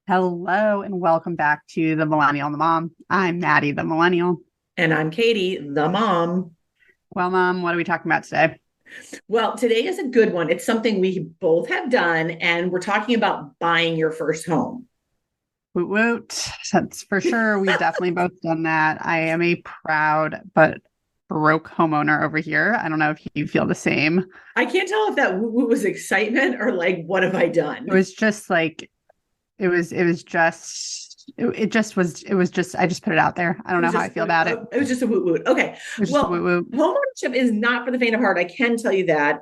Hello and welcome back to the Millennial and the Mom. I'm Maddie, the Millennial. And I'm Katie, the mom. Well, Mom, what are we talking about today? Well, today is a good one. It's something we both have done, and we're talking about buying your first home. Woot woot. That's for sure. We've definitely both done that. I am a proud but broke homeowner over here. I don't know if you feel the same. I can't tell if that was excitement or like, what have I It done? was just like it was just I just put it out there. I don't It know was how I just feel about it. it was just a woot woot. Okay. It was just a woot Well, woot. homeownership is not for the faint of heart. I can tell you that.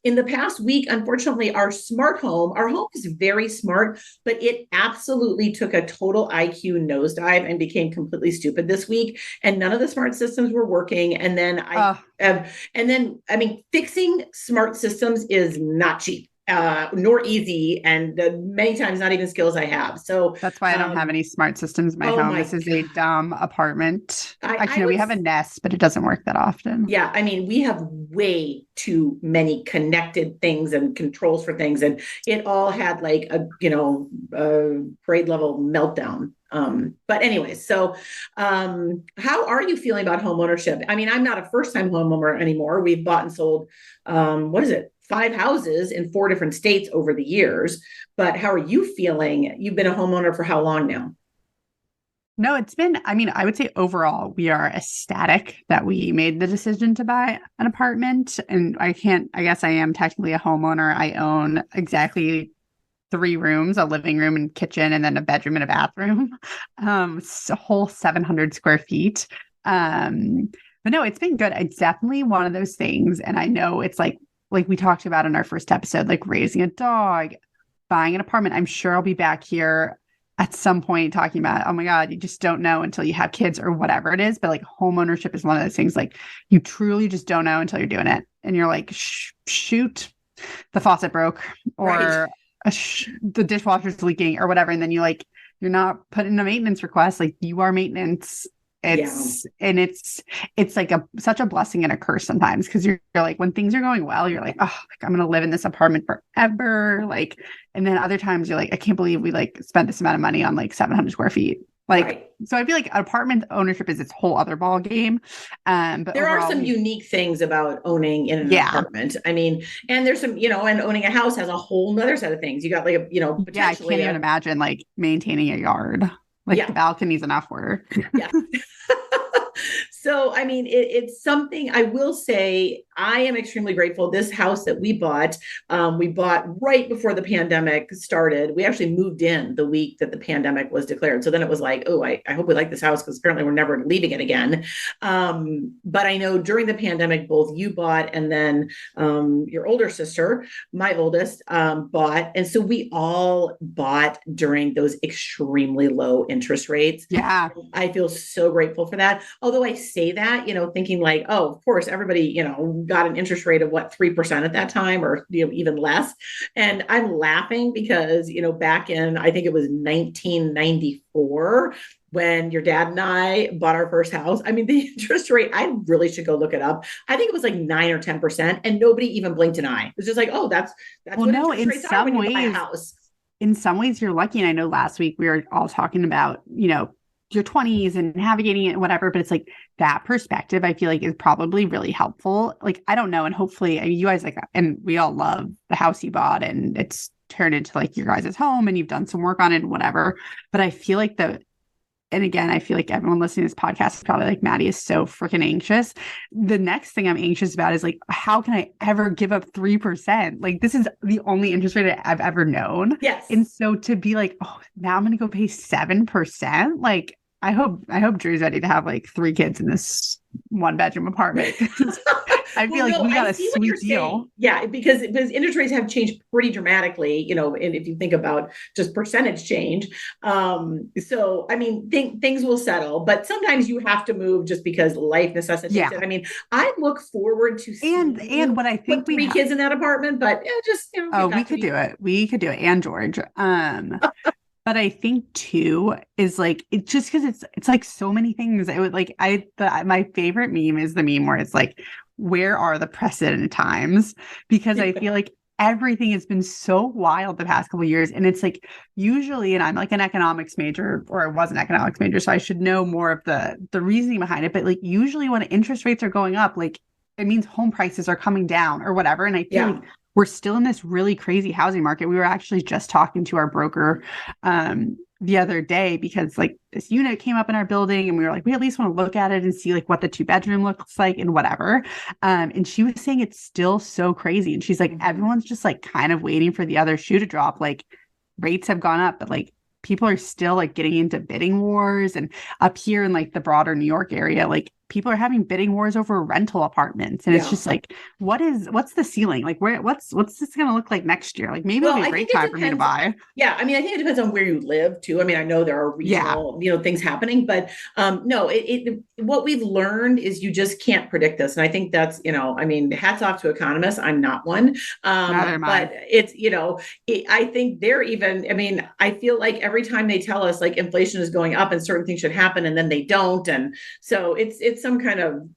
In the past week, unfortunately, our home is very smart, but it absolutely took a total IQ nosedive and became completely stupid this week. And none of the smart systems were working. And then Oh, I mean, fixing smart systems is not cheap. Nor easy, and many times not even skills I have. So, that's why I don't have any smart systems in my oh home. my This is a God. dumb apartment. I Actually, no, we would, have a Nest, but it doesn't work that often. yeah, I mean, we have way too many connected things and controls for things, and it all had like a grade level meltdown. But anyways, how are you feeling about home ownership? I mean, I'm not a first time homeowner anymore. We've bought and sold, what is it? 5 houses in 4 different states over the years. But how are you feeling? You've been a homeowner for how long now? No, I mean, I would say overall, we are ecstatic that we made the decision to buy an apartment. And I guess I am technically a homeowner. I own exactly 3 rooms, a living room and kitchen, and then a bedroom and a bathroom. It's a whole 700 square feet. But no, it's been good. It's definitely one of those things. And I know it's like we talked about in our first episode, like raising a dog, buying an apartment. I'm sure I'll be back here at some point talking about, oh my God, you just don't know until you have kids or whatever it is. But like home ownership is one of those things like you truly just don't know until you're doing it. And you're like, shoot, the faucet broke Right. or the dishwasher's leaking or whatever. And then you're not putting in a maintenance request. Like you are maintenance. Yeah. It's like such a blessing and a curse sometimes because you're like when things are going well you're like, oh, like I'm gonna live in this apartment forever, like, and then other times you're like, I can't believe we like spent this amount of money on like 700 square feet, like, Right. so I feel like apartment ownership is its whole other ball game. But There are overall some we unique things about owning in an yeah apartment. I mean, and there's some, and owning a house has a whole nother set of things. You got like yeah I can't potentially even imagine like maintaining a yard, like the yeah, balcony's enough work. yeah. So, I mean, it's something I will say I am extremely grateful. This house that we bought right before the pandemic started. We actually moved in the week that the pandemic was declared. So then it was like, oh, I hope we like this house because apparently we're never leaving it again. But I know during the pandemic, both you bought and then your older sister, my oldest, bought. And so we all bought during those extremely low interest rates. Yeah, I feel so grateful for that. Although I say that, thinking like, oh, of course, everybody, got an interest rate of what, 3% at that time or, even less. And I'm laughing because, back in, I think it was 1994, when your dad and I bought our first house. I mean, the interest rate, I really should go look it up. I think it was like 9 or 10%, and nobody even blinked an eye. It's just like, oh, that's well what no, interest rates are when you buy a house. in some ways you're lucky. And I know last week we were all talking about, your 20s and navigating it and whatever, but it's like that perspective I feel like is probably really helpful. Like, I don't know. And hopefully, I mean, you guys like, and we all love the house you bought and it's turned into like your guys' home and you've done some work on it and whatever. But I feel like and again, I feel like everyone listening to this podcast is probably like, Maddie is so freaking anxious. The next thing I'm anxious about is like, how can I ever give up 3%? Like, this is the only interest rate I've ever known. Yes. And so to be like, oh, now I'm going to go pay 7%. Like, I hope Drew's ready to have like 3 kids in this 1 bedroom apartment. I Well, feel like no, we I got a see what you're sweet deal. saying. Yeah, because interest rates have changed pretty dramatically, and if you think about just percentage change. So I mean, things will settle, but sometimes you have to move just because life necessitates Yeah. it. I mean, I look forward to And seeing and you what I put think we three have. kids in that apartment, but yeah, just Oh, it we got to could be do it. We could do it. And George. But I think too is like it just because it's like so many things. It would like my favorite meme is the meme where it's like, where are the precedent times? Because I feel like everything has been so wild the past couple of years. And it's like usually, and I'm like an economics major, or I was an economics major, so I should know more of the reasoning behind it. But like usually when interest rates are going up, like it means home prices are coming down or whatever. And I feel like we're still in this really crazy housing market. We were actually just talking to our broker the other day because like this unit came up in our building and we were like, we at least want to look at it and see like what the 2-bedroom looks like and whatever. And she was saying it's still so crazy. And she's like, everyone's just like kind of waiting for the other shoe to drop. Like rates have gone up, but like people are still like getting into bidding wars. And up here in like the broader New York area, like people are having bidding wars over rental apartments. And it's just like, what's the ceiling? Like what's this going to look like next year? Like maybe it'll be a great time for me to buy. Yeah. I mean, I think it depends on where you live too. I mean, I know there are regional, things happening, but no, what we've learned is you just can't predict this. And I think that's, I mean, hats off to economists. I'm not one. But it's, I think they're even, I mean, I feel like every time they tell us like inflation is going up and certain things should happen and then they don't. And so it's some kind of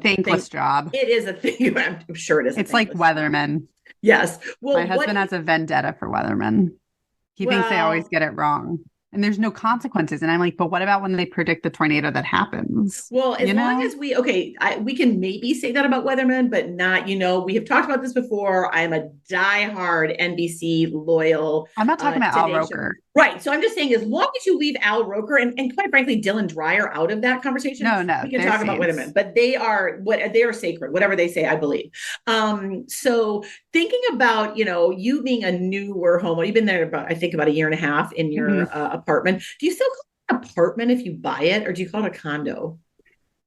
thankless job. It is a thing. I'm sure it is. It's like weathermen. Job. Yes. Well, my husband has a vendetta for weathermen. He thinks they always get it wrong. And there's no consequences. And I'm like, but what about when they predict the tornado that happens? Well, as long as we can maybe say that about weathermen, but not, we have talked about this before. I am a diehard NBC loyal. I'm not talking about Al Roker. Right. So I'm just saying, as long as you leave Al Roker and quite frankly, Dylan Dreyer out of that conversation, we can talk about weathermen, but they are sacred, whatever they say, I believe. So thinking about, you being a newer homeowner, you've been there about a year and a half in your apartment. Do you still call it an apartment if you buy it, or do you call it a condo?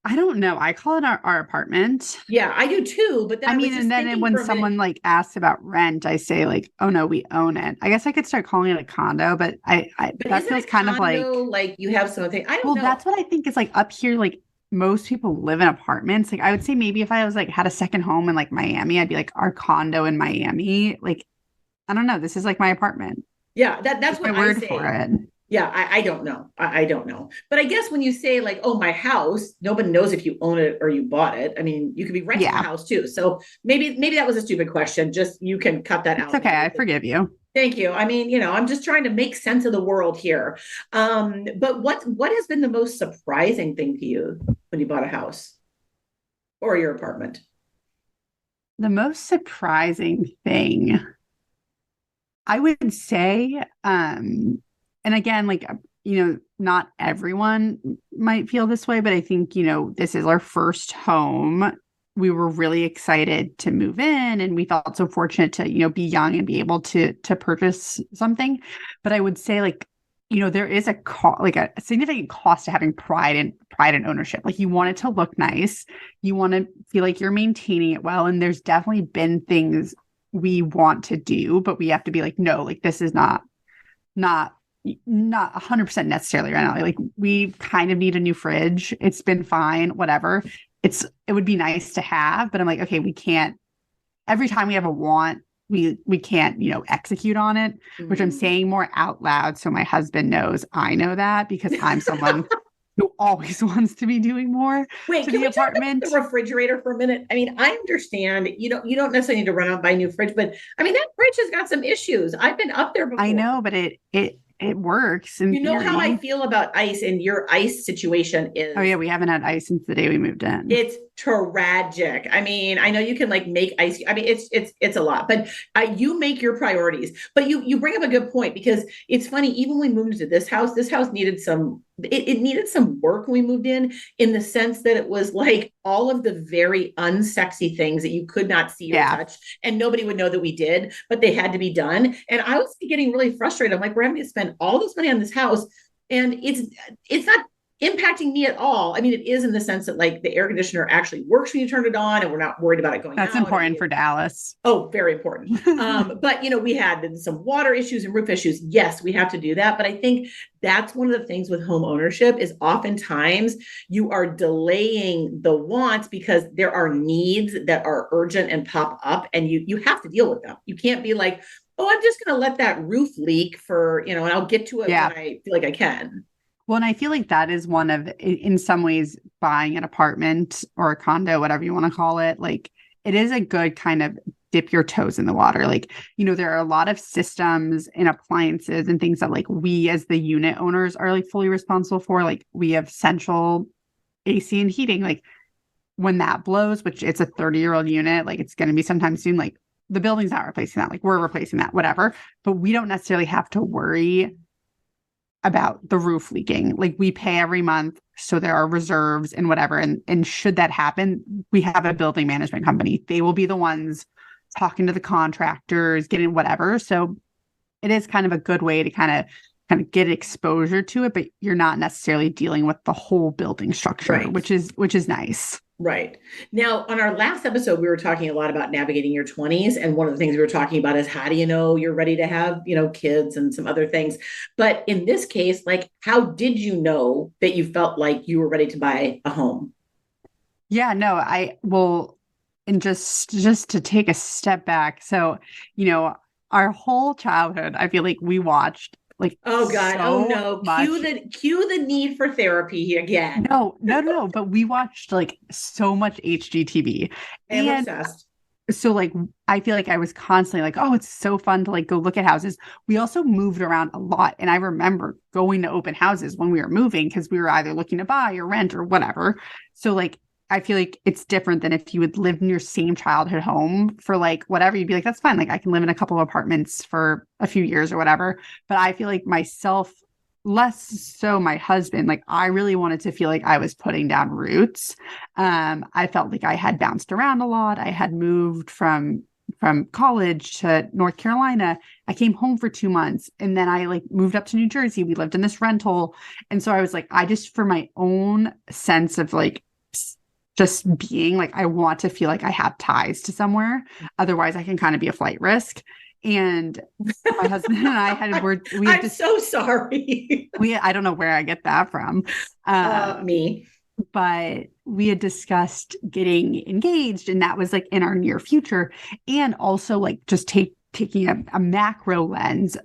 I don't know. I call it our apartment. Yeah, I do too. But then and then when someone like asks about rent, I say like, oh no, we own it. I guess I could start calling it a condo, but that feels kind of like you have something. I don't know. Well, that's what I think is like up here. Like most people live in apartments. Like I would say maybe if I was like had a second home in like Miami, I'd be like our condo in Miami. Like I don't know. This is like my apartment. Yeah, that's what my word I say. For it. Yeah, I don't know. I don't know. But I guess when you say like, oh, my house, nobody knows if you own it or you bought it. I mean, you could be renting a house too. So maybe that was a stupid question. Just you can cut that out. It's okay. I forgive you. Thank you. I mean, I'm just trying to make sense of the world here. But what has been the most surprising thing to you when you bought a house or your apartment? The most surprising thing, I would say, and again, like, not everyone might feel this way, but I think, this is our first home. We were really excited to move in and we felt so fortunate to, be young and be able to purchase something. But I would say like, there is a significant cost to having pride and ownership. Like you want it to look nice. You want to feel like you're maintaining it well. And there's definitely been things we want to do, but we have to be like, no, like this is not 100% necessarily right now. Like we kind of need a new fridge. It's been fine, whatever. It would be nice to have, but I'm like, okay, we can't, every time we have a want, we can't, execute on it, which I'm saying more out loud. So my husband knows I know that because I'm someone who always wants to be doing more. Wait, to can the we apartment. Talk about the refrigerator for a minute? I mean, I understand, you don't necessarily need to run out and buy a new fridge, but I mean, that fridge has got some issues. I've been up there before. I know, but it works. You know how I feel about ice, and your ice situation is. Oh yeah, we haven't had ice since the day we moved in. It's tragic. I mean, I know you can like make ice. I mean, it's a lot, but you make your priorities. But you bring up a good point because it's funny. Even when we moved into this house needed some. It needed some work when we moved in the sense that it was like all of the very unsexy things that you could not see or touch, and nobody would know that we did, but they had to be done. And I was getting really frustrated. I'm like, we're having to spend all this money on this house, and it's not impacting me at all. I mean, it is in the sense that like the air conditioner actually works when you turn it on and we're not worried about it going out. That's important for Dallas. Oh, very important. But we had some water issues and roof issues. Yes, we have to do that. But I think that's one of the things with home ownership is oftentimes you are delaying the wants because there are needs that are urgent and pop up and you have to deal with them. You can't be like, oh, I'm just going to let that roof leak for, and I'll get to it when I feel like I can. Well, and I feel like that is one of, in some ways, buying an apartment or a condo, whatever you want to call it, like it is a good kind of dip your toes in the water. Like, there are a lot of systems and appliances and things that like we as the unit owners are like fully responsible for. Like we have central AC and heating. Like when that blows, which it's a 30-year-old unit, like it's going to be sometime soon, like the building's not replacing that. Like we're replacing that, whatever. But we don't necessarily have to worry about the roof leaking. Like we pay every month, so there are reserves and whatever. And should that happen, we have a building management company. They will be the ones talking to the contractors, getting whatever. So it is kind of a good way to kind of get exposure to it, but you're not necessarily dealing with the whole building structure, Right. which is nice. Right. Now, on our last episode, we were talking a lot about navigating your 20s. And one of the things we were talking about is how do you know you're ready to have, kids and some other things. But in this case, like, how did you know that you felt like you were ready to buy a home? Yeah, no, I will. And just to take a step back. So, our whole childhood, I feel like we watched like Oh God. Oh so no. much. Cue the need for therapy again. No. But we watched like so much HGTV. I am And obsessed. so like I feel like I was constantly like, oh, it's so fun to like go look at houses. We also moved around a lot. And I remember going to open houses when we were moving because we were either looking to buy or rent or whatever. So like I feel like it's different than if you would live in your same childhood home for like whatever. You'd be like, that's fine. Like I can live in a couple of apartments for a few years or whatever. But I feel like myself, less so my husband, like I really wanted to feel like I was putting down roots. I felt like I had bounced around a lot. I had moved from college to North Carolina. I came home for 2 months and then I like moved up to New Jersey. We lived in this rental. And so I was like, I just, for my own sense of like just being like, I want to feel like I have ties to somewhere. Otherwise I can kind of be a flight risk. And my husband and I I'm just so sorry. I don't know where I get that from. Me. But we had discussed getting engaged and that was like in our near future. And also like just taking a macro lens.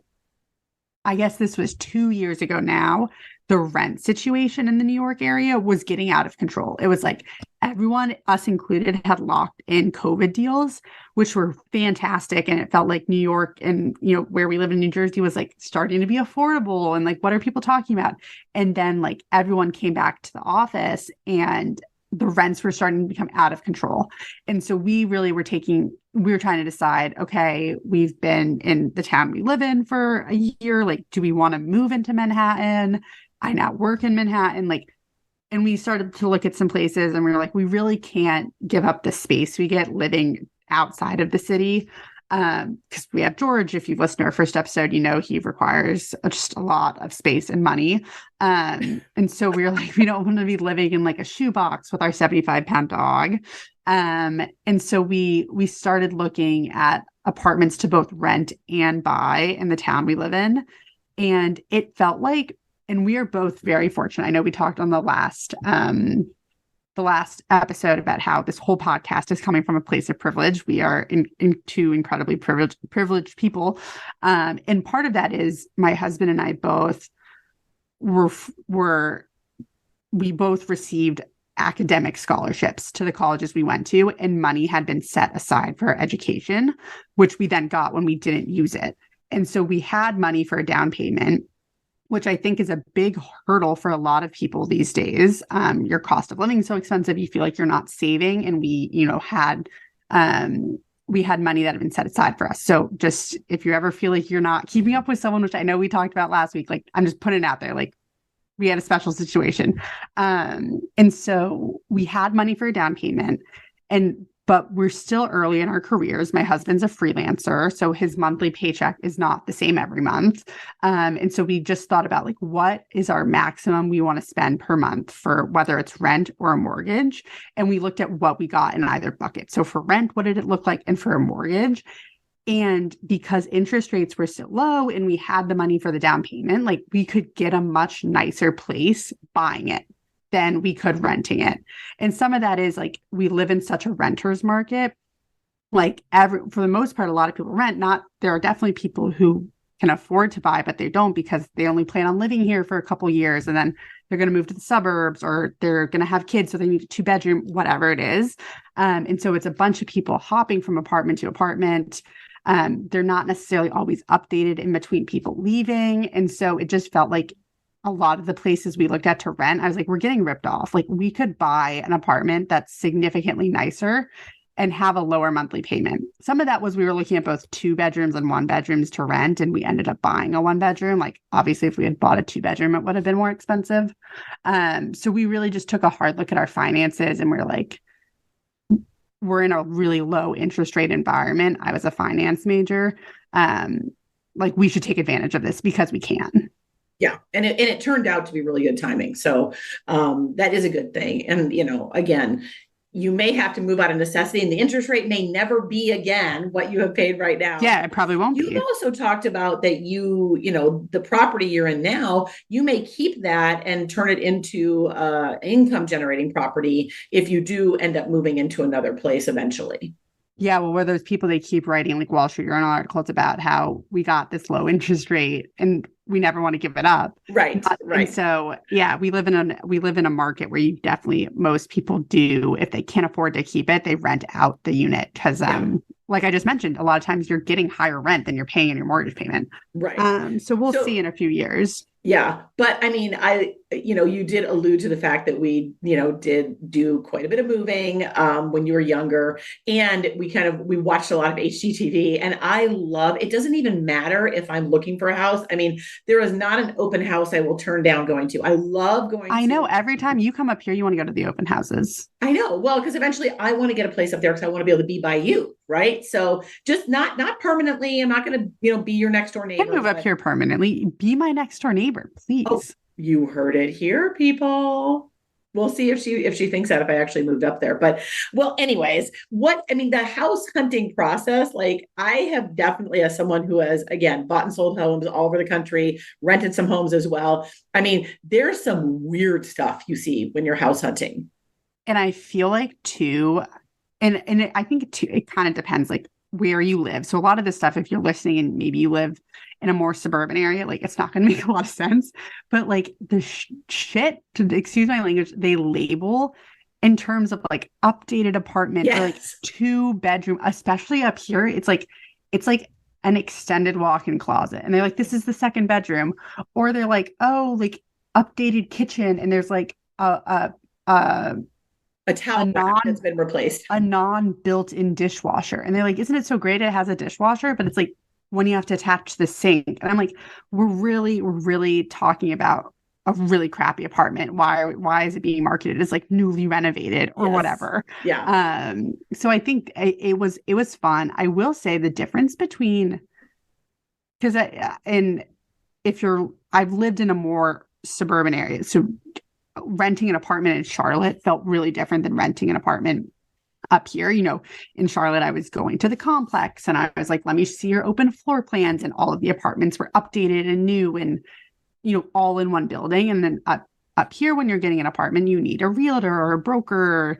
I guess this was 2 years ago now. The rent situation in the New York area was getting out of control. It was like everyone, us included, had locked in COVID deals, which were fantastic. And it felt like New York and, where we live in New Jersey was like starting to be affordable. And like, what are people talking about? And then like everyone came back to the office and the rents were starting to become out of control. And so we really were trying to decide, okay, we've been in the town we live in for a year. Like, do we want to move into Manhattan? I now work in Manhattan. And we started to look at some places and we were like, we really can't give up the space we get living outside of the city. Because we have George, if you've listened to our first episode, he requires just a lot of space and money. And so we were like, we don't want to be living in like a shoebox with our 75-pound dog. And so we started looking at apartments to both rent and buy in the town we live in. And it felt like, and we are both very fortunate. I know we talked on the last episode about how this whole podcast is coming from a place of privilege. We are in two incredibly privileged people. And part of that is my husband and I both we both received academic scholarships to the colleges we went to, and money had been set aside for our education, which we then got when we didn't use it. And so we had money for a down payment, which I think is a big hurdle for a lot of people these days. Your cost of living is so expensive, you feel like you're not saving. And we had money that had been set aside for us. So just if you ever feel like you're not keeping up with someone, which I know we talked about last week, like I'm just putting it out there, like we had a special situation. And so we had money for a down payment, but we're still early in our careers. My husband's a freelancer, so his monthly paycheck is not the same every month. And so we just thought about like, what is our maximum we want to spend per month for whether it's rent or a mortgage? And we looked at what we got in either bucket. So for rent, what did it look like? And for a mortgage? And because interest rates were so low and we had the money for the down payment, like we could get a much nicer place buying it than we could renting it. And some of that is like, we live in such a renter's market. Like for the most part, a lot of people rent. There are definitely people who can afford to buy, but they don't because they only plan on living here for a couple years and then they're going to move to the suburbs or they're going to have kids. So they need a 2-bedroom, whatever it is. And so it's a bunch of people hopping from apartment to apartment. They're not necessarily always updated in between people leaving. And so it just felt like a lot of the places we looked at to rent, I was like, we're getting ripped off. Like we could buy an apartment that's significantly nicer and have a lower monthly payment. Some of that was we were looking at both 2 bedrooms and 1 bedrooms to rent, and we ended up buying a 1 bedroom. Like obviously, if we had bought a 2 bedroom, it would have been more expensive. So we really just took a hard look at our finances, and we're like, we're in a really low interest rate environment. I was a finance major. Like we should take advantage of this because we can. Yeah. And it turned out to be really good timing. So that is a good thing. And, again, you may have to move out of necessity and the interest rate may never be again what you have paid right now. Yeah, it probably won't be. You've also talked about that the property you're in now, you may keep that and turn it into income generating property if you do end up moving into another place eventually. Yeah, well, where those people, they keep writing like Wall Street Journal articles about how we got this low interest rate and we never want to give it up. Right. And so, yeah, we live in a market where most people do, if they can't afford to keep it, they rent out the unit because, like I just mentioned, a lot of times you're getting higher rent than you're paying in your mortgage payment. Right. So we'll see in a few years. Yeah. But I mean, you did allude to the fact that we, did do quite a bit of moving when you were younger, and we watched a lot of HGTV, and it doesn't even matter if I'm looking for a house. I mean, there is not an open house I will turn down going to. I love going I know every time you come up here, you want to go to the open houses. I know. Well, because eventually I want to get a place up there because I want to be able to be by you. Right. So just not permanently. I'm not going to, be your next door neighbor. I can move up here permanently. Be my next door neighbor, please. Oh, you heard it here, people. We'll see if she thinks that if I actually moved up there. But well, anyways, the house hunting process, like I have definitely, as someone who has, again, bought and sold homes all over the country, rented some homes as well. I mean, there's some weird stuff you see when you're house hunting. And I feel like too, and I think it kind of depends like where you live. So a lot of this stuff, if you're listening and maybe you live in a more suburban area, like it's not going to make a lot of sense. But like the shit, excuse my language, they label in terms of like updated apartment or like 2 bedroom, especially up here. It's like an extended walk-in closet, and they're like, this is the 2nd bedroom, or they're like, oh, like updated kitchen, and there's like a towel that's been replaced, a non-built-in dishwasher, and they're like, isn't it so great it has a dishwasher? But it's like when you have to attach the sink, and I'm like, we're really talking about a really crappy apartment. Why is it being marketed as like newly renovated or whatever? Yeah. So I think it was fun. I will say the difference between, because I've lived in a more suburban area, so renting an apartment in Charlotte felt really different than renting an apartment up here. In Charlotte, I was going to the complex and I was like, let me see your open floor plans. And all of the apartments were updated and new and, all in one building. And then up here, when you're getting an apartment, you need a realtor or a broker.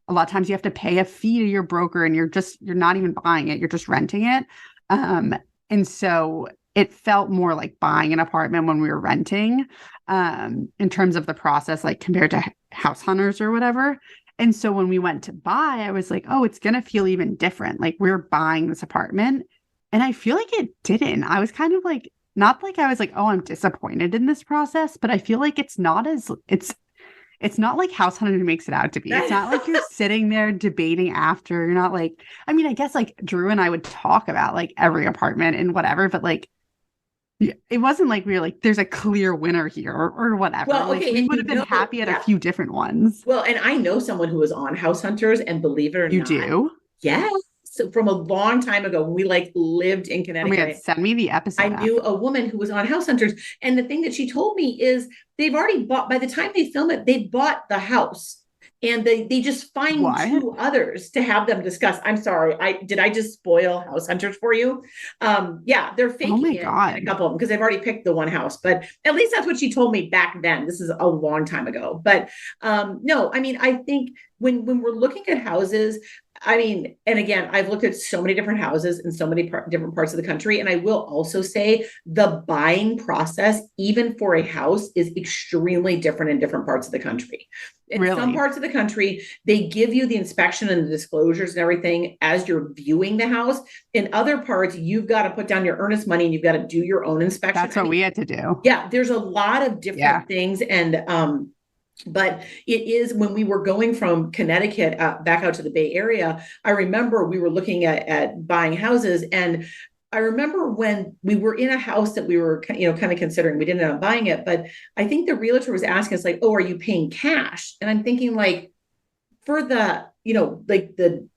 A lot of times you have to pay a fee to your broker and you're not even buying it. You're just renting it. And so it felt more like buying an apartment when we were renting, in terms of the process, like compared to house hunters or whatever. And so when we went to buy, I was like, oh, it's going to feel even different. Like we're buying this apartment. And I feel like it didn't. I was kind of like, not like I was like, oh, I'm disappointed in this process, but I feel like it's not like house hunting makes it out to be. It's not like you're sitting there debating after. You're not like, I mean, I guess like Drew and I would talk about like every apartment and whatever, but like, it wasn't like we were like, there's a clear winner here or whatever. Well, okay, like, we would have been happy at a few different ones. Well, and I know someone who was on House Hunters, and believe it or not. You do? Yes. So from a long time ago when we like lived in Connecticut. Oh my God, send me the episode. I knew a woman who was on House Hunters. And the thing that she told me is they've already bought, by the time they film it, they bought the house. And they just find 2 others to have them discuss. I'm sorry. Did I just spoil House Hunters for you? Yeah, they're faking it in a couple of them because they've already picked the one house. But at least that's what she told me back then. This is a long time ago. But no, I mean, I think when we're looking at houses, I mean, and again, I've looked at so many different houses in so many different parts of the country. And I will also say the buying process, even for a house, is extremely different in different parts of the country. In some Really? parts of the country, they give you the inspection and the disclosures and everything as you're viewing the house. In other parts, you've got to put down your earnest money and you've got to do your own inspection. That's I what mean, we had to do. yeah, there's a lot of Yeah. different things. And but it is when we were going from Connecticut back out to the Bay Area, I remember we were looking at buying houses. And I remember when we were in a house that we were, kind of considering, we didn't end up buying it, but I think the realtor was asking us like, oh, are you paying cash? And I'm thinking like, for the, like the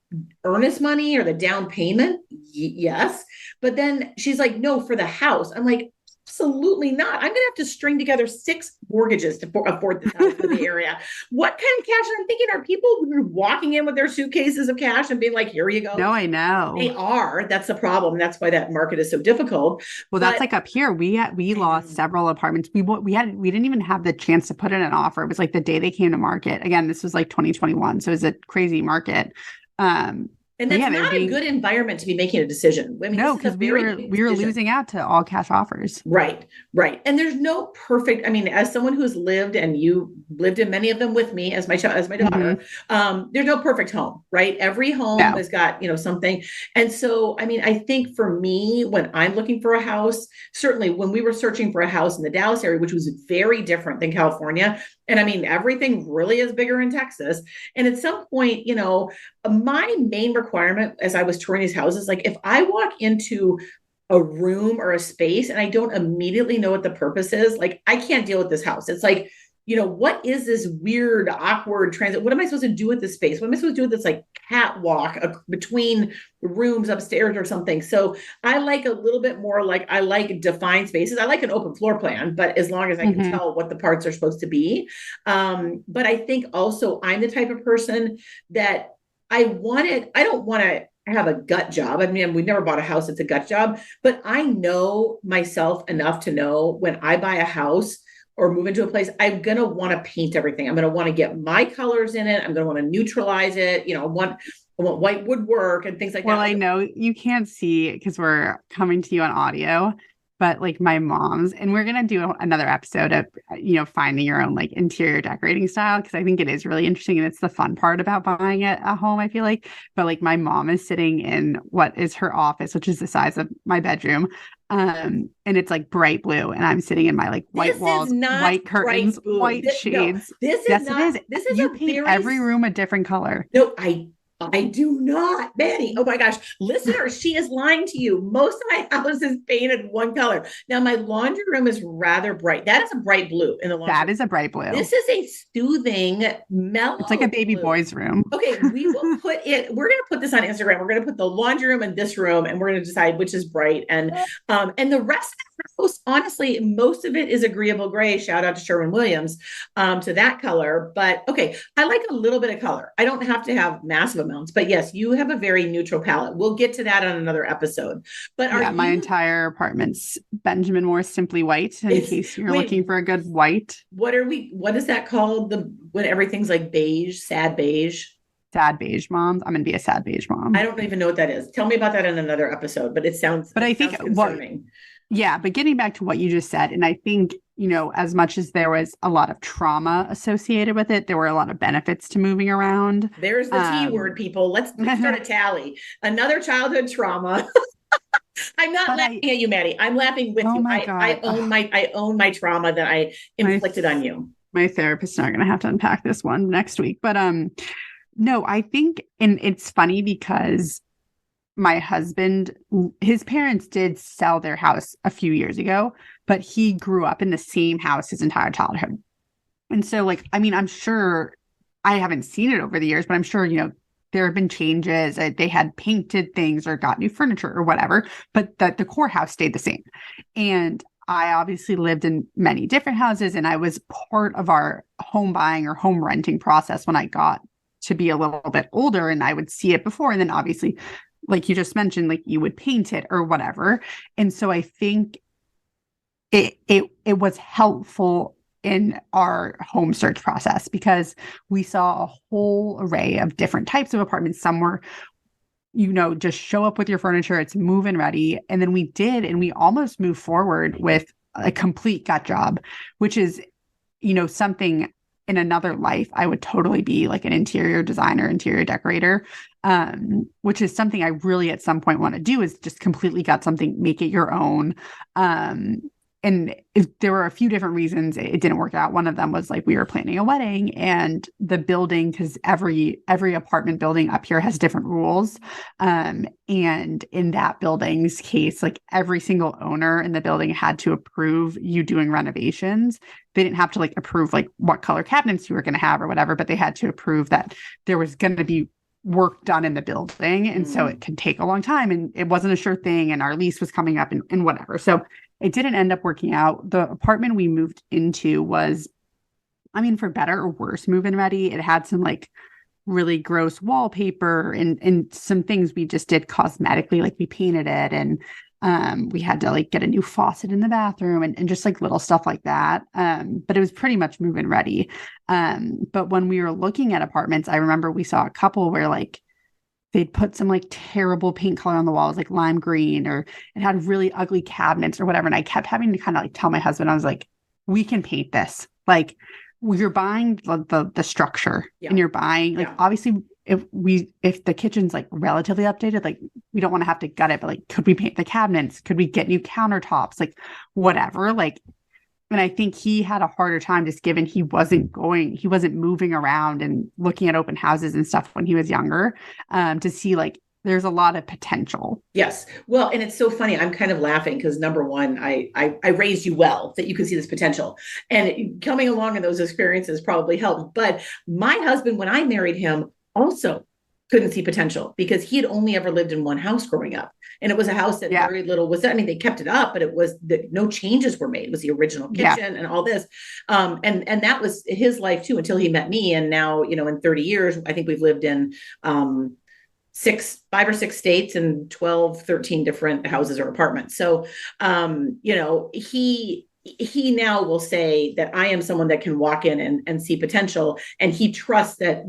earnest money or the down payment, yes. But then she's like, no, for the house. I'm like, absolutely not. I'm going to have to string together 6 mortgages to afford this house in the area. What kind of cash? And I'm thinking, are people walking in with their suitcases of cash and being like, here you go? No, I know. They are. That's the problem. That's why that market is so difficult. Well, that's But like up here. We lost several apartments. We didn't even have the chance to put in an offer. It was like the day they came to market. Again, this was like 2021, so it was a crazy market. And But that's yeah, they're not a being good environment to be making a decision. I mean, no, this is a because we very were big we were decision. losing out to all cash offers. Right, right. And there's no perfect, I mean, as someone who's lived, and you lived in many of them with me as my child, as my daughter, Hmm. there's no perfect home, right? Every home No. has got, something. And so, I mean, I think for me, when I'm looking for a house, certainly when we were searching for a house in the Dallas area, which was very different than California, and I mean, everything really is bigger in Texas. And at some point, my main requirement as I was touring these houses, like if I walk into a room or a space and I don't immediately know what the purpose is, like I can't deal with this house. It's like, what is this weird, awkward transit? What am I supposed to do with this space? What am I supposed to do with this like catwalk between rooms upstairs or something? So I like a little bit more like I like defined spaces. I like an open floor plan, but as long as I can Hmm. tell what the parts are supposed to be. But I think also I'm the type of person that I don't want to have a gut job. I mean, we've never bought a house that's a gut job, but I know myself enough to know when I buy a house or move into a place, I'm going to want to paint everything. I'm going to want to get my colors in it. I'm going to want to neutralize it. I want white woodwork and things like Well, that. I know you can't see because we're coming to you on audio, but like my mom's, and we're gonna do another episode of finding your own like interior decorating style because I think it is really interesting and it's the fun part about buying a home, I feel like. But like my mom is sitting in what is her office, which is the size of my bedroom. And it's like bright blue, and I'm sitting in my like white This is walls, not white curtains, bright blue. white No, shades. this is Yes, it not, is. this is You a paint very every room a different color. No, I do not, Maddie. Oh my gosh. Listeners, she is lying to you. Most of my house is painted one color. Now, my laundry room is rather bright. That is a bright blue in the laundry That room. is a bright blue. This is a soothing, It's like a mellow baby blue. boy's room. Okay, we will we're going to put this on Instagram. We're going to put the laundry room in this room and we're going to decide which is bright. And the rest of the house, honestly, most of it is agreeable gray. Shout out to Sherwin Williams to that color. But okay, I like a little bit of color. I don't have to have massive amounts, but yes, you have a very neutral palette. We'll get to that on another episode. But Yeah, my entire apartment's Benjamin Moore Simply White, in case you're wait, looking for a good white. what is that called? When everything's like beige, sad beige? Sad beige moms. I'm gonna be a sad beige I mom. don't even know what that is. Tell me about that in another episode, but But I it think sounds concerning. yeah, but getting back to what you just said, and I think, as much as there was a lot of trauma associated with it, there were a lot of benefits to moving around. There's the T word, people. Let's start a tally. Another childhood trauma. I'm not laughing at you, Maddie. I'm laughing with Oh you. my I God. I own my trauma that I inflicted on you. My therapist's not gonna have to unpack this one next week. But no, I think, and it's funny because my husband, his parents did sell their house a few years ago, but he grew up in the same house his entire childhood. And so, like, I mean, I'm sure I haven't seen it over the years, but I'm sure, there have been changes. They had painted things or got new furniture or whatever, but the core house stayed the same. And I obviously lived in many different houses, and I was part of our home buying or home renting process when I got to be a little bit older, and I would see it before. And then obviously, like you just mentioned, like you would paint it or whatever. And so I think it was helpful in our home search process because we saw a whole array of different types of apartments. Some were, just show up with your furniture, it's move-in ready. And then we did, and we almost moved forward with a complete gut job, which is, something in another life, I would totally be like an interior designer, interior decorator, which is something I really at some point want to do, is just completely gut something, make it your own. And there were a few different reasons it didn't work out. One of them was like we were planning a wedding, and the building, because every apartment building up here has different rules. And in that building's case, like every single owner in the building had to approve you doing renovations. They didn't have to like approve like what color cabinets you were going to have or whatever, but they had to approve that there was going to be work done in the building. And so it could take a long time, and it wasn't a sure thing. And our lease was coming up and whatever. So it didn't end up working out. The apartment we moved into was, for better or worse, move-in ready. It had some like really gross wallpaper and some things we just did cosmetically, like we painted it, and we had to like get a new faucet in the bathroom and just like little stuff like that. But it was pretty much move-in ready. But when we were looking at apartments, I remember we saw a couple where like they'd put some like terrible paint color on the walls, like lime green, or it had really ugly cabinets or whatever. And I kept having to kind of like tell my husband, I was like, we can paint this. Like you're buying the structure, and you're buying like, obviously if the kitchen's like relatively updated, like we don't want to have to gut it, but like, could we paint the cabinets? Could we get new countertops? Like whatever, like, and I think he had a harder time just given he wasn't moving around and looking at open houses and stuff when he was younger, to see like there's a lot of potential. Yes. Well, and it's so funny. I'm kind of laughing because number one, I raised you well that you could see this potential, and coming along in those experiences probably helped. But my husband, when I married him, also couldn't see potential because he had only ever lived in one house growing up. And it was a house that very little was, they kept it up, but it was no changes were made. It was the original kitchen and all this. And that was his life too, until he met me. And now, in 30 years, I think we've lived in, 5 or 6 states and 12, 13 different houses or apartments. So, he now will say that I am someone that can walk in and see potential. And he trusts that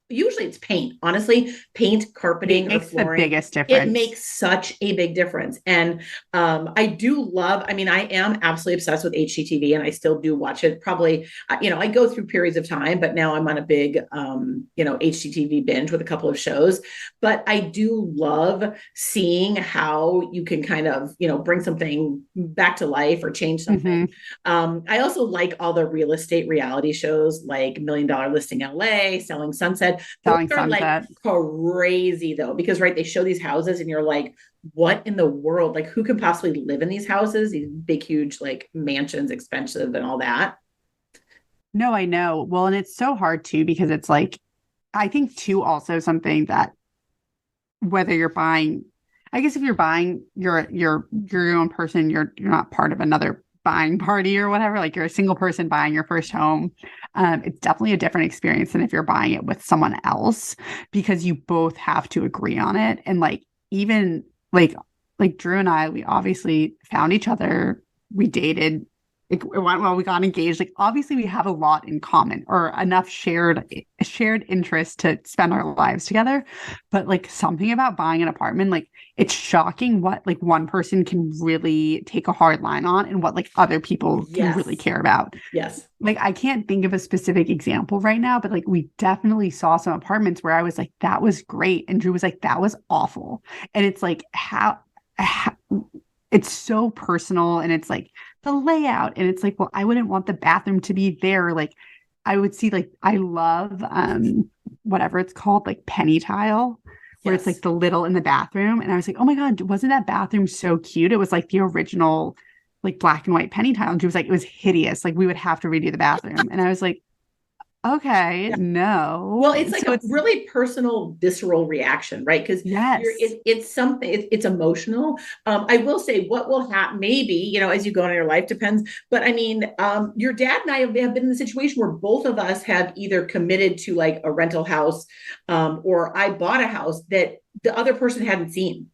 usually it's paint, honestly, paint, carpeting, or flooring. The biggest difference. It makes such a big difference. And I do love, I am absolutely obsessed with HGTV, and I still do watch it. Probably, I go through periods of time, but now I'm on a big, HGTV binge with a couple of shows. But I do love seeing how you can kind of, bring something back to life or change something. I also like all the real estate reality shows like $1 Million Listing LA, Selling Sunset. Those are like crazy though, because they show these houses and you're like, what in the world? Like who can possibly live in these houses? These big, huge, like mansions, expensive and all that. No, I know. Well, and it's so hard too, because it's like, I think too, also something that whether you're buying, I guess if you're buying, you're your own person, you're not part of another buying party or whatever, like you're a single person buying your first home. It's definitely a different experience than if you're buying it with someone else, because you both have to agree on it. And like, even like Drew and I, we obviously found each other, we dated, it went well, we got engaged. Like obviously we have a lot in common, or enough shared interest to spend our lives together. But like something about buying an apartment, like it's shocking what like one person can really take a hard line on and what like other people can really care about. Yes. Like I can't think of a specific example right now, but like we definitely saw some apartments where I was like, that was great. And Drew was like, that was awful. And it's like how it's so personal, and it's like the layout, and it's like, well, I wouldn't want the bathroom to be there. Like I would see, like, I love whatever it's called, like penny tile, where it's like the little in the bathroom. And I was like, oh my God, wasn't that bathroom so cute? It was like the original like black and white penny tile. And she was like, it was hideous. Like we would have to redo the bathroom. And I was like, okay, no. Well, it's like it's really personal, visceral reaction, right? Because it's something, it's emotional. I will say what will happen, maybe, as you go on in your life, depends. But I mean, your dad and I have been in the situation where both of us have either committed to like a rental house, or I bought a house that the other person hadn't seen.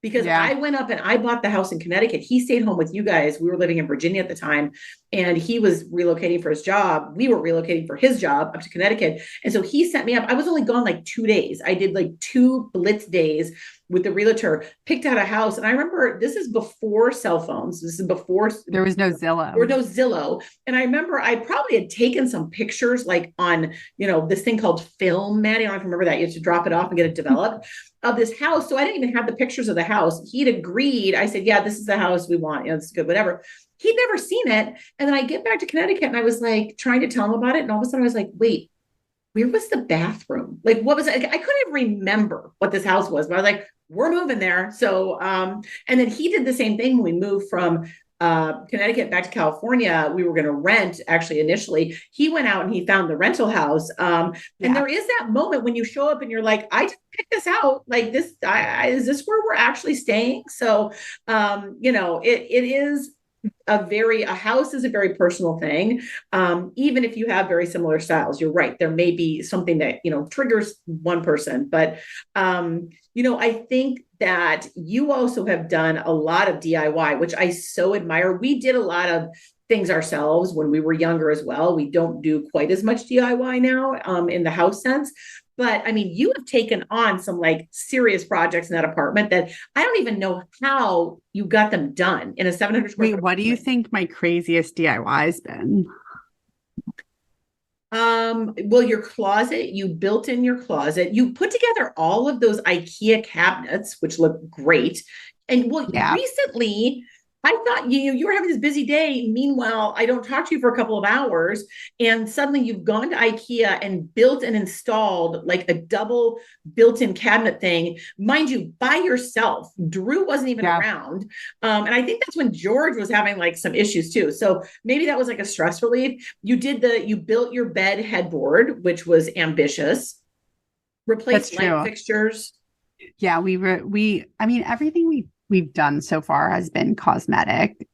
because Yeah. I went up and I bought the house in Connecticut. He stayed home with you guys. We were living in Virginia at the time, and he was relocating for his job. We were relocating for his job up to Connecticut. And so he sent me up. I was only gone like 2 days. I did like 2 blitz days with the realtor, picked out a house. And I remember this is before cell phones. This is before There was no there Zillow. was no Zillow. And I remember I probably had taken some pictures like on, this thing called film, Maddie. I don't know if you remember that. You have to drop it off and get it developed of this house. So I didn't even have the pictures of the house. He'd agreed. I said, yeah, this is the house we want. It's good, whatever. He'd never seen it. And then I get back to Connecticut and I was like trying to tell him about it. And all of a sudden I was like, wait, where was the bathroom? Like, what was it? I couldn't remember what this house was, but I was like, we're moving there. So, and then he did the same thing when we moved from Connecticut back to California. We were going to rent actually initially. He went out and he found the rental house. And there is that moment when you show up and you're like, I didn't pick this out. Like this, is this where we're actually staying? So, it is a house is a very personal thing. Even if you have very similar styles, you're right. There may be something that, triggers one person, but, I think that you also have done a lot of DIY, which I so admire. We did a lot of things ourselves when we were younger as well. We don't do quite as much DIY now, in the house sense. But I mean, you have taken on some like serious projects in that apartment that I don't even know how you got them done in a 700 square Wait, foot what do you apartment. think my craziest DIY's been? Well, your closet, you built in your closet, you put together all of those IKEA cabinets, which look great. And well, Yeah, recently I thought you were having this busy day. Meanwhile, I don't talk to you for a couple of hours, and suddenly you've gone to IKEA and built and installed like a double built-in cabinet thing, mind you, by yourself. Drew wasn't even yeah, around, and I think that's when George was having like some issues too. So maybe that was like a stress relief. You built your bed headboard, which was ambitious. that's Replaced light true. fixtures. Yeah, I mean, everything we've done so far has been cosmetic.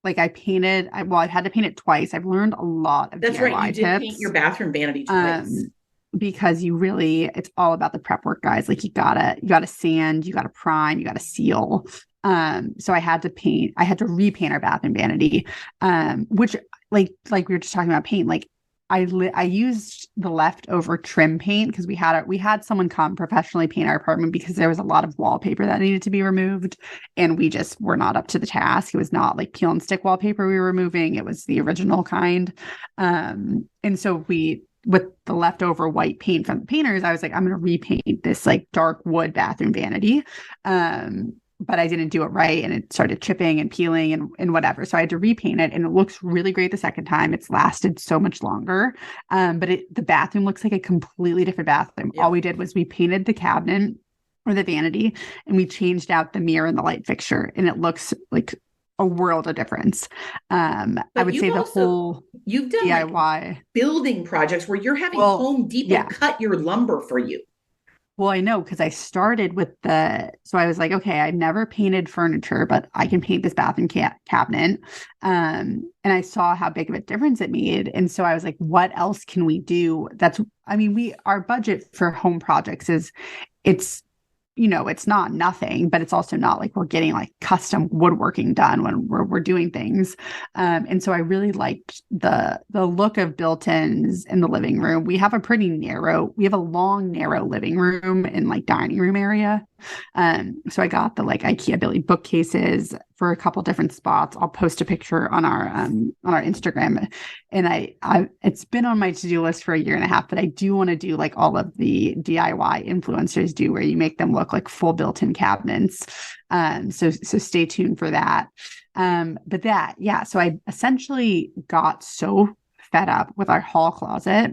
Like I've had to paint it twice. I've learned a lot of That's right. You DIY did paint your tips. bathroom vanity twice. Um, because it's all about the prep work, guys. Like you gotta sand, you gotta prime, you gotta seal. So I had to repaint our bathroom vanity, which like we were just talking about paint, like I used the leftover trim paint because we had someone come professionally paint our apartment because there was a lot of wallpaper that needed to be removed, and we just were not up to the task. It was not like peel and stick wallpaper we were removing; it was the original kind. And so with the leftover white paint from the painters, I was like, I'm going to repaint this like dark wood bathroom vanity. But I didn't do it right, and it started chipping and peeling and whatever. So I had to repaint it, and it looks really great the second time. It's lasted so much longer. But the bathroom looks like a completely different bathroom. All Yep. we did was we painted the cabinet or the vanity, and we changed out the mirror and the light fixture, and it looks like a world of difference. I But would say you've done like DIY. building projects where you're having Well, Home Depot yeah. cut your lumber for you. Well, I know because I started so I was like, okay, I've never painted furniture, but I can paint this bathroom cabinet. And I saw how big of a difference it made. And so I was like, what else can we do? I mean, our budget for home projects it's it's not nothing, but it's also not like we're getting like custom woodworking done when we're doing things. And so I really liked the look of built-ins in the living room. We have a long, narrow living room and like dining room area. So I got the like IKEA Billy bookcases for a couple different spots. I'll post a picture on our Instagram. And it's been on my to-do list for a year and a half, but I do want to do like all of the DIY influencers do, where you make them look like full built-in cabinets. So stay tuned for that. So I essentially got so fed up with our hall closet,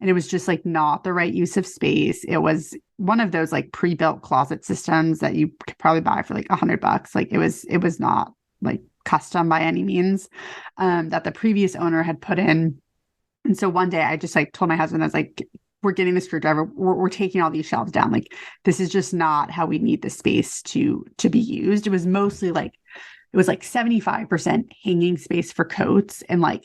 and it was just like not the right use of space. It was one of those like pre-built closet systems that you could probably buy for like $100. Like it was not like custom by any means, that the previous owner had put in. And so one day I just like told my husband, I was like, we're getting the screwdriver. We're taking all these shelves down. Like this is just not how we need the space to be used. It was mostly like, it was like 75% hanging space for coats and like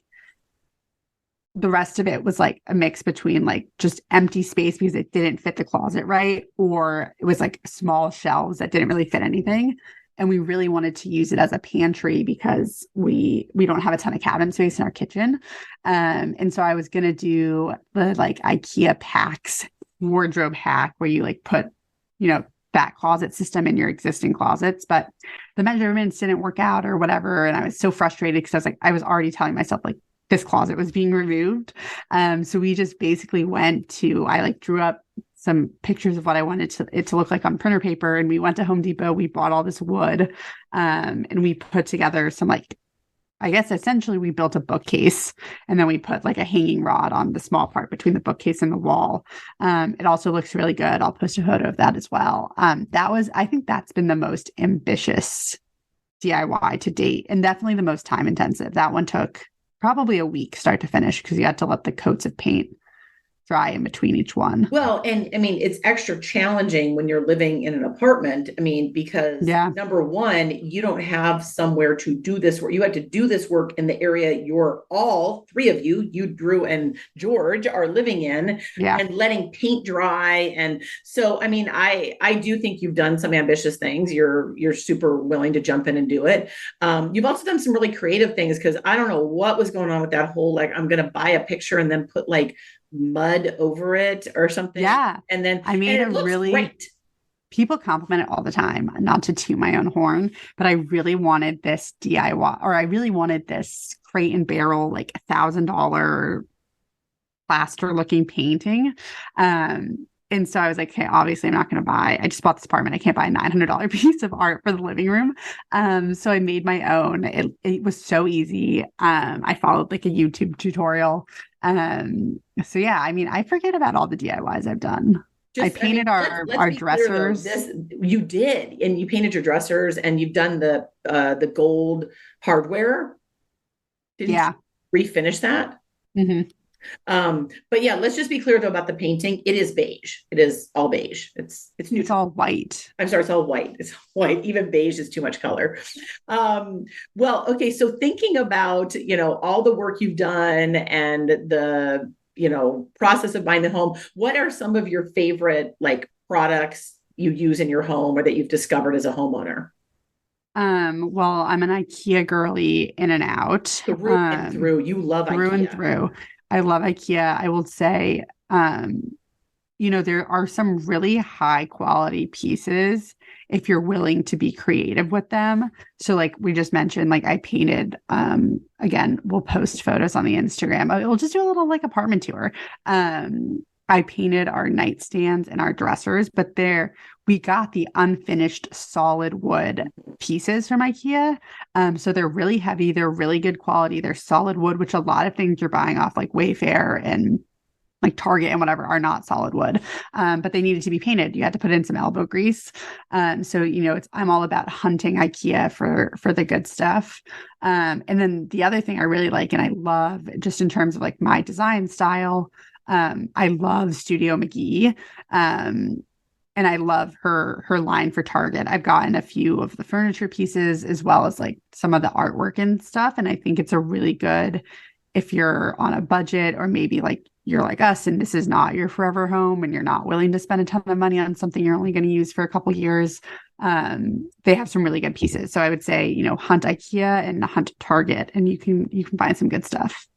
the rest of it was like a mix between like just empty space because it didn't fit the closet right, or it was like small shelves that didn't really fit anything. And we really wanted to use it as a pantry because we don't have a ton of cabinet space in our kitchen. And so I was gonna do the like IKEA packs wardrobe hack where you like put, that closet system in your existing closets, but the measurements didn't work out or whatever. And I was so frustrated because I was already telling myself like this closet was being removed. So we just basically I like drew up some pictures of what I wanted it to look like on printer paper. And we went to Home Depot, we bought all this wood, and we put together some like, I guess essentially we built a bookcase, and then we put like a hanging rod on the small part between the bookcase and the wall. It also looks really good. I'll post a photo of that as well. I think that's been the most ambitious DIY to date, and definitely the most time intensive. That one took probably a week start to finish because you had to let the coats of paint dry in between each one. Well, and I mean, it's extra challenging when you're living in an apartment. I mean, because Yeah. number one, you don't have somewhere to do this work. You had to do this work in the area you're all three of you, Drew, and George, are living in, Yeah. and letting paint dry. And so, I mean, I do think you've done some ambitious things. You're super willing to jump in and do it. You've also done some really creative things, because I don't know what was going on with that whole like, I'm going to buy a picture and then put like mud over it or something. Yeah. And then I made it looks great. People compliment it all the time, not to toot my own horn, but I really wanted this DIY, or I really wanted this Crate and Barrel, like $1,000 plaster looking painting. And so I was like, okay, obviously I'm not going to I just bought this apartment. I can't buy a $900 piece of art for the living room. So I made my own. It was so easy. I followed like a YouTube tutorial. So yeah, I mean, I forget about all the DIYs I've done. I painted let's our be clear though. dressers. This you did, and you painted your dressers, and you've done the gold hardware. Didn't Yeah. you refinish that? Mm-hmm. But yeah, let's just be clear though about the painting. It is beige. It is all beige. It's neutral. It's all white. I'm sorry, it's all white. It's white. Even beige is too much color. Well, okay. So thinking about, all the work you've done and the, process of buying the home, what are some of your favorite like products you use in your home or that you've discovered as a homeowner? Well, I'm an IKEA girly in and out. Through and through. You love through IKEA. and through. I love IKEA. I will say, there are some really high quality pieces if you're willing to be creative with them. So like we just mentioned, like I painted, again, we'll post photos on the Instagram. We'll just do a little like apartment tour. I painted our nightstands and our dressers, but we got the unfinished solid wood pieces from IKEA. So they're really heavy. They're really good quality. They're solid wood, which a lot of things you're buying off like Wayfair and like Target and whatever are not solid wood. But they needed to be painted. You had to put in some elbow grease. So, I'm all about hunting IKEA for the good stuff. And then the other thing I really like, and I love just in terms of like my design style, I love Studio McGee. And I love her line for Target. I've gotten a few of the furniture pieces as well as like some of the artwork and stuff. And I think it's a really good, if you're on a budget or maybe like you're like us and this is not your forever home and you're not willing to spend a ton of money on something you're only going to use for a couple years. They have some really good pieces. So I would say, hunt IKEA and hunt Target, and you can find some good stuff.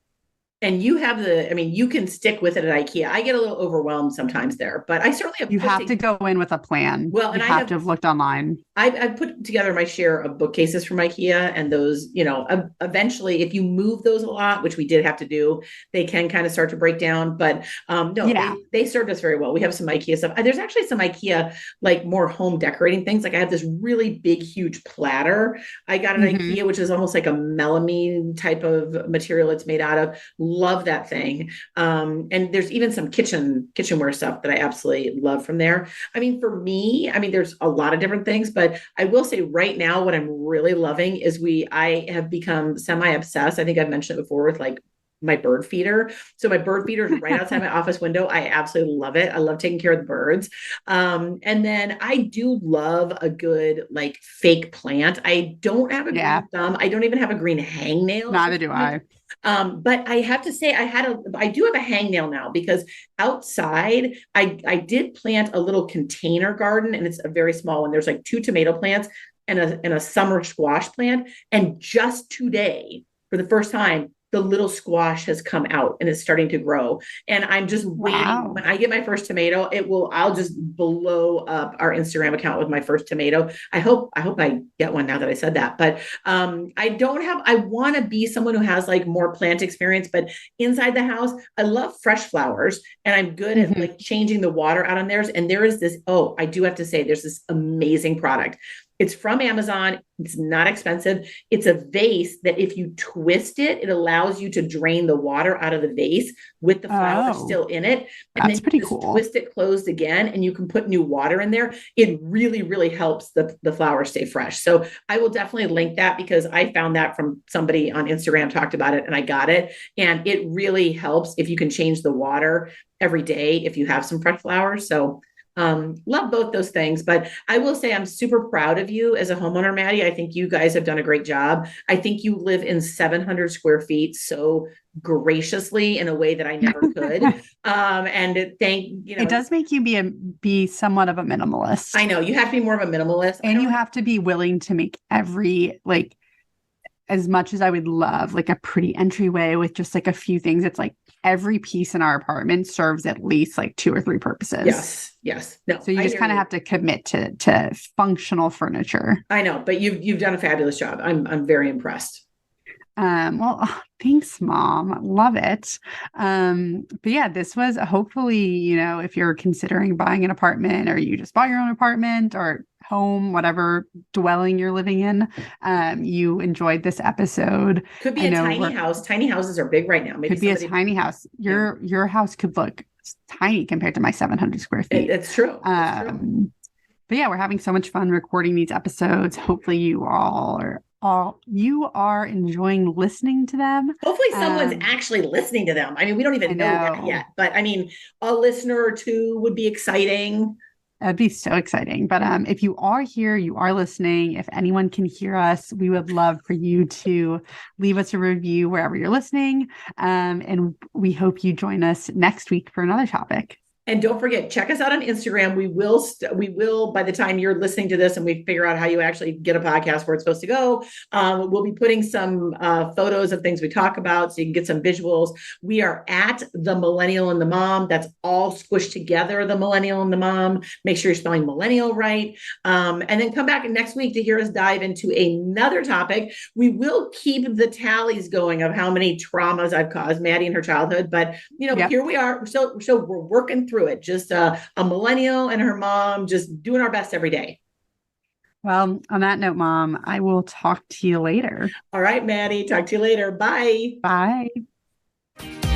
And you have you can stick with it at IKEA. I get a little overwhelmed sometimes there, but I certainly have. You have to go in with a plan. Well, and you have to have looked online. I've put together my share of bookcases from IKEA, and those, eventually, if you move those a lot, which we did have to do, they can kind of start to break down. But no, yeah. they served us very well. We have some IKEA stuff. There's actually some IKEA like more home decorating things. Like I have this really big, huge platter I got at IKEA, which is almost like a melamine type of material it's made out of. Love that thing. And there's even some kitchenware stuff that I absolutely love from there. For me, there's a lot of different things, but I will say right now, what I'm really loving is I have become semi-obsessed. I think I've mentioned it before with like my bird feeder. So my bird feeder is right outside my office window. I absolutely love it. I love taking care of the birds. And then I do love a good like fake plant. I don't have a green thumb. I don't even have a green hangnail. Neither do I. But I have to say, I do have a hangnail now because outside I did plant a little container garden, and it's a very small one. There's like 2 tomato plants and a summer squash plant. And just today, for the first time, the little squash has come out and is starting to grow. And I'm just waiting. Wow. When I get my first tomato, I'll just blow up our Instagram account with my first tomato. I hope I get one now that I said that. But I want to be someone who has like more plant experience, but inside the house, I love fresh flowers and I'm good at Mhm. like changing the water out on theirs. And there is this, oh, I do have to say, there's this amazing product. It's from Amazon. It's not expensive. It's a vase that if you twist it, it allows you to drain the water out of the vase with the flower Oh, still in it. And then that's you pretty just cool. twist it closed again and you can put new water in there. It really, really helps the flower stay fresh. So I will definitely link that because I found that from somebody on Instagram talked about it and I got it. And it really helps if you can change the water every day if you have some fresh flowers. So love both those things, but I will say I'm super proud of you as a homeowner, Maddie. I think you guys have done a great job. I think you live in 700 square feet so graciously in a way that I never could. And It does make you be somewhat of a minimalist. I know you have to be more of a minimalist. I And don't you have to be willing to make every like as much as I would love like a pretty entryway with just like a few things, it's like every piece in our apartment serves at least like 2 or 3 purposes. yes. No, So you I just hear kind of you. have to commit to functional furniture. I know, but you've done a fabulous job. I'm very impressed. Well, thanks, Mom. Love it. But yeah, this was hopefully, if you're considering buying an apartment or you just bought your own apartment or home, whatever dwelling you're living in, you enjoyed this episode. Could be I a know tiny we're house. Tiny houses are big right now. Maybe could be a somebody, tiny house. yeah, Your house could look tiny compared to my 700 square feet. it's true. It's true. But yeah, we're having so much fun recording these episodes. Hopefully you are enjoying listening to them. Hopefully someone's actually listening to them. I mean, we don't I even know that know. yet, but I mean, a listener or two would be exciting. That'd be so exciting. But if you are here, you are listening, if anyone can hear us, we would love for you to leave us a review wherever you're listening. And we hope you join us next week for another topic. And don't forget, check us out on Instagram. We will by the time you're listening to this and we figure out how you actually get a podcast where it's supposed to go, we'll be putting some photos of things we talk about so you can get some visuals. We are at The Millennial and the Mom. That's all squished together, The Millennial and the Mom. Make sure you're spelling millennial right. And then come back next week to hear us dive into another topic. We will keep the tallies going of how many traumas I've caused Maddie in her childhood, but Yep. here we are. So we're working through it. Just a millennial and her mom, just doing our best every day. Well, on that note, Mom, I will talk to you later. All right, Maddie. Talk to you later. Bye. Bye.